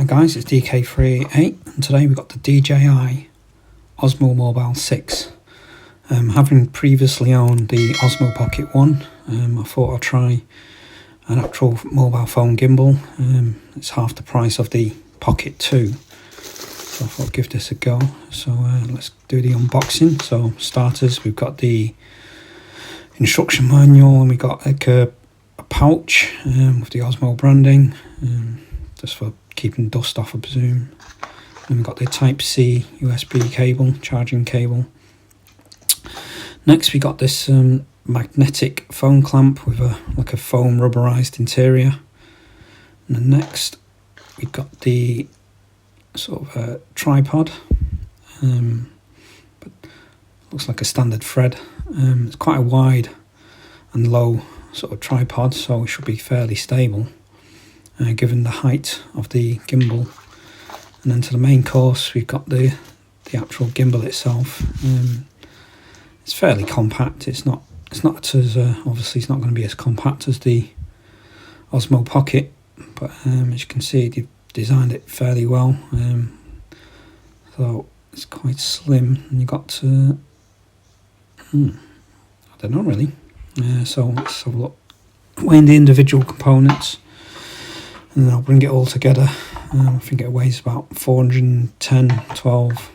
Hi guys, it's DK388 and today we've got the DJI Osmo Mobile 6. Having previously owned the Osmo Pocket 1, I thought I'd try an actual mobile phone gimbal. It's half the price of the Pocket 2, so I thought I'd give this a go. So let's do the unboxing. So starters, we've got the instruction manual and we've got like a pouch with the Osmo branding, just for keeping dust off, I presume. And we've got the Type-C USB cable, charging cable. Next we got this magnetic phone clamp with like a foam rubberized interior. And then next we've got the sort of tripod, but looks like a standard thread. It's quite a wide and low sort of tripod, so it should be fairly stable given the height of the gimbal. And then to the main course we've got the actual gimbal itself. It's fairly compact. It's not as obviously it's not going to be as compact as the Osmo Pocket, but as you can see they've designed it fairly well. So it's quite slim, and you got I don't know really. So let's have a look, weighing the individual components, and then I'll bring it all together. I think it weighs about 12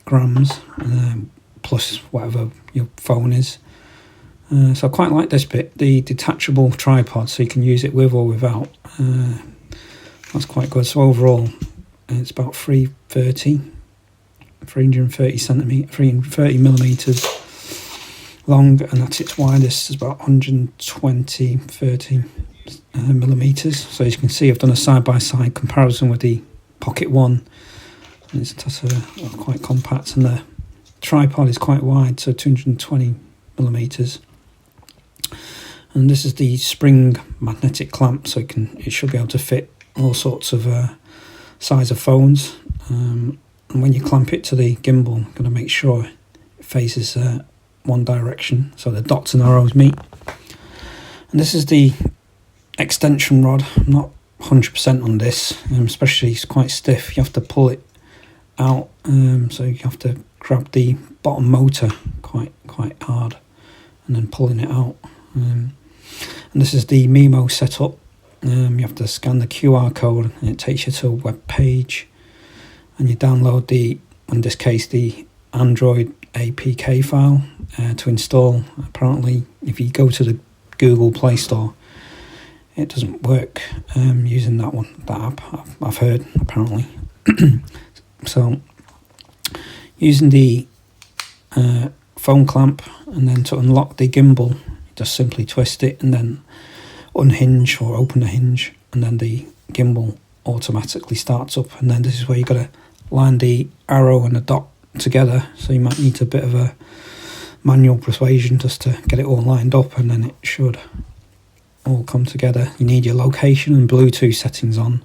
grams, plus whatever your phone is. So I quite like this bit, the detachable tripod, so you can use it with or without. That's quite good. So overall it's about 330 millimeters long, and that's its widest is about 30 millimeters. So as you can see, I've done a side-by-side comparison with the Pocket 1. It's quite compact, and the tripod is quite wide, so 220 millimeters. And this is the spring magnetic clamp, so it should be able to fit all sorts of size of phones. And when you clamp it to the gimbal, I'm going to make sure it faces one direction, so the dots and arrows meet. And this is the extension rod. I'm not 100% on this, especially it's quite stiff. You have to pull it out, so you have to grab the bottom motor quite hard and then pulling it out. And this is the Mimo setup. You have to scan the QR code and it takes you to a web page, and you download in this case the Android APK file to install. Apparently if you go to the Google Play Store, it doesn't work using that app, I've heard, apparently. So using the phone clamp, and then to unlock the gimbal, you just simply twist it and then unhinge or open the hinge, and then the gimbal automatically starts up. And then this is where you've got to line the arrow and the dot together, so you might need a bit of a manual persuasion just to get it all lined up, and then it should all come together. You need your location and Bluetooth settings on,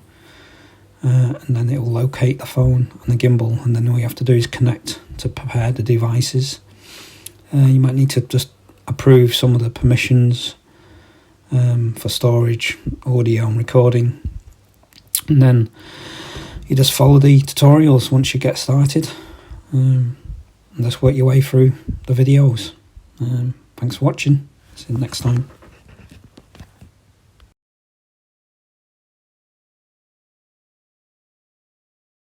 and then it will locate the phone and the gimbal, and then all you have to do is connect to prepare the devices. You might need to just approve some of the permissions for storage, audio and recording, and then you just follow the tutorials once you get started, and just work your way through the videos. Thanks for watching. See you next time.